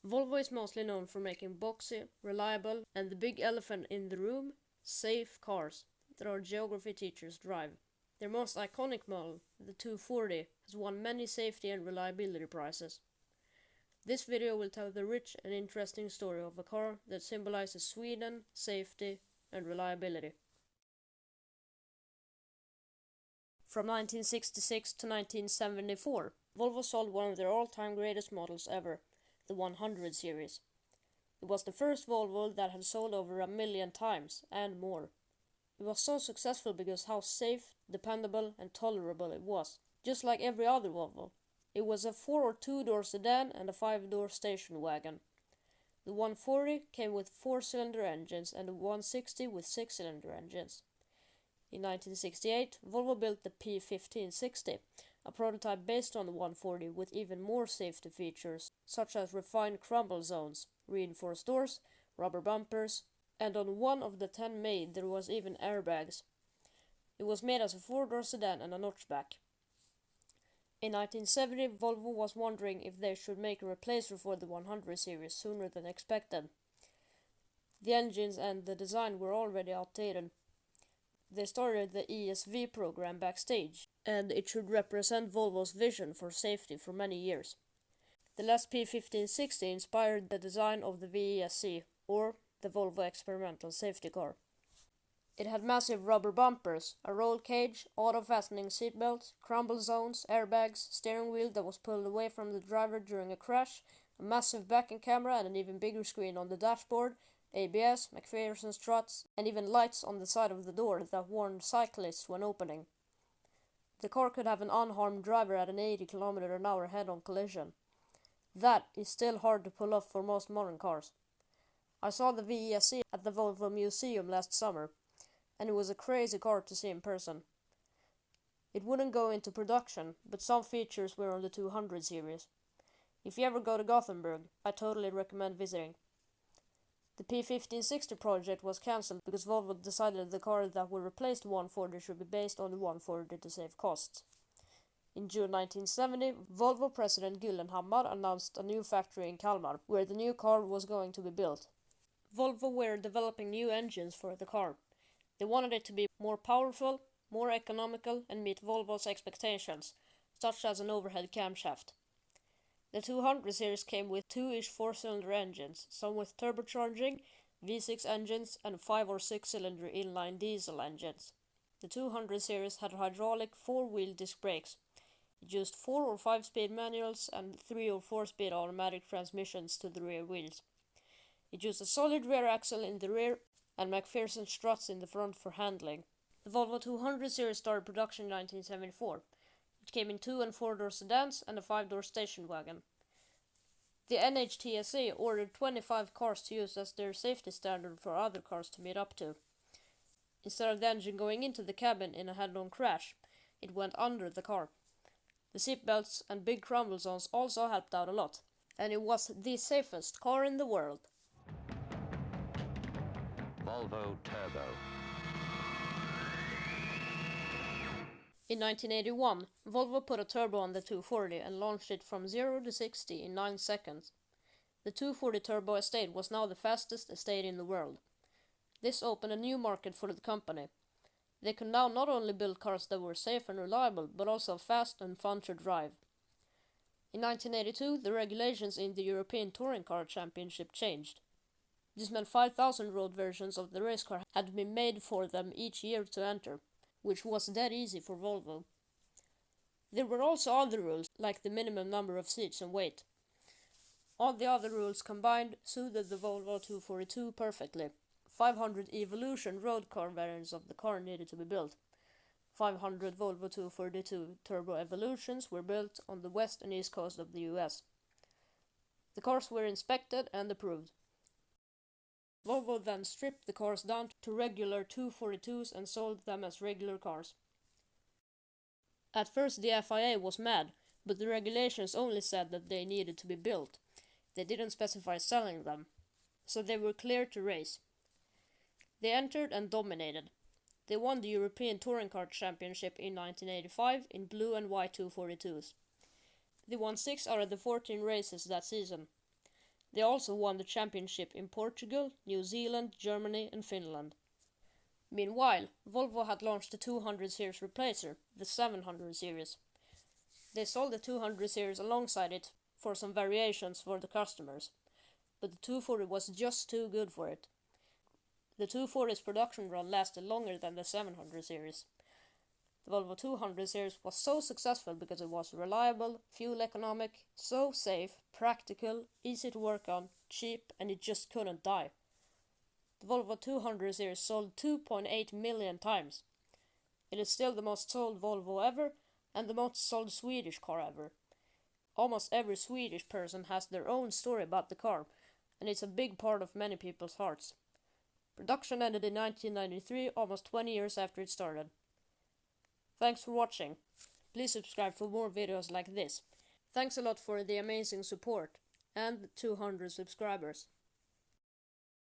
Volvo is mostly known for making boxy, reliable, and the big elephant in the room, safe cars that our geography teachers drive. Their most iconic model, the 240, has won many safety and reliability prizes. This video will tell the rich and interesting story of a car that symbolizes Sweden, safety, and reliability. From 1966 to 1974, Volvo sold one of their all-time greatest models ever, the 100 series. It was the first Volvo that had sold over 1 million times and more. It was so successful because how safe, dependable, and tolerable it was, just like every other Volvo. It was a 4- or 2-door sedan and a 5-door station wagon. The 140 came with 4-cylinder engines and the 160 with 6-cylinder engines. In 1968, Volvo built the P1560, a prototype based on the 140 with even more safety features, such as refined crumble zones, reinforced doors, rubber bumpers, and on one of the 10 made there was even airbags. It was made as a 4-door sedan and a notchback. In 1970, Volvo was wondering if they should make a replacer for the 100 series sooner than expected. The engines and the design were already outdated. They started the ESV program backstage, and it should represent Volvo's vision for safety for many years. The last P1560 inspired the design of the VESC, or the Volvo Experimental Safety Car. It had massive rubber bumpers, a roll cage, auto-fastening seatbelts, crumble zones, airbags, steering wheel that was pulled away from the driver during a crash, a massive backing camera and an even bigger screen on the dashboard, ABS, McPherson struts, and even lights on the side of the door that warned cyclists when opening. The car could have an unharmed driver at an 80 km/h head-on collision. That is still hard to pull off for most modern cars. I saw the VESC at the Volvo Museum last summer, and it was a crazy car to see in person. It wouldn't go into production, but some features were on the 200 series. If you ever go to Gothenburg, I totally recommend visiting. The P1560 project was cancelled because Volvo decided the car that would replace the 140 should be based on the 140 to save costs. In June 1970, Volvo President Gyllenhammar announced a new factory in Kalmar, where the new car was going to be built. Volvo were developing new engines for the car. They wanted it to be more powerful, more economical, and meet Volvo's expectations, such as an overhead camshaft. The 200 series came with 2-ish 4-cylinder engines, some with turbocharging, V6 engines, and 5- or 6-cylinder inline diesel engines. The 200 series had hydraulic 4-wheel disc brakes. It used 4- or 5-speed manuals and 3- or 4-speed automatic transmissions to the rear wheels. It used a solid rear axle in the rear and McPherson struts in the front for handling. The Volvo 200 series started production in 1974. It came in 2- and 4-door sedans and a 5-door station wagon. The NHTSA ordered 25 cars to use as their safety standard for other cars to meet up to. Instead of the engine going into the cabin in a head-on crash, it went under the car. The seatbelts and big crumble zones also helped out a lot, and it was the safest car in the world. Volvo Turbo. In 1981, Volvo put a turbo on the 240 and launched it from 0 to 60 in 9 seconds. The 240 Turbo Estate was now the fastest estate in the world. This opened a new market for the company. They could now not only build cars that were safe and reliable, but also fast and fun to drive. In 1982, the regulations in the European Touring Car Championship changed. This meant 5,000 road versions of the race car had been made for them each year to enter, which was dead easy for Volvo. There were also other rules, like the minimum number of seats and weight. All the other rules combined suited the Volvo 242 perfectly. 500 Evolution road car variants of the car needed to be built. 500 Volvo 242 Turbo Evolutions were built on the west and east coast of the US. The cars were inspected and approved. Volvo then stripped the cars down to regular 242s and sold them as regular cars. At first the FIA was mad, but the regulations only said that they needed to be built. They didn't specify selling them, so they were clear to race. They entered and dominated. They won the European Touring Car Championship in 1985 in blue and white 242s. They won 6 out of the 14 races that season. They also won the championship in Portugal, New Zealand, Germany and Finland. Meanwhile, Volvo had launched the 200 series replacer, the 700 series. They sold the 200 series alongside it for some variations for the customers, but the 240 was just too good for it. The 240's production run lasted longer than the 700 series. The Volvo 200 series was so successful because it was reliable, fuel economic, so safe, practical, easy to work on, cheap, and it just couldn't die. The Volvo 200 series sold 2.8 million times. It is still the most sold Volvo ever and the most sold Swedish car ever. Almost every Swedish person has their own story about the car, and it's a big part of many people's hearts. Production ended in 1993, almost 20 years after it started. Thanks for watching. Please subscribe for more videos like this. Thanks a lot for the amazing support and 200 subscribers.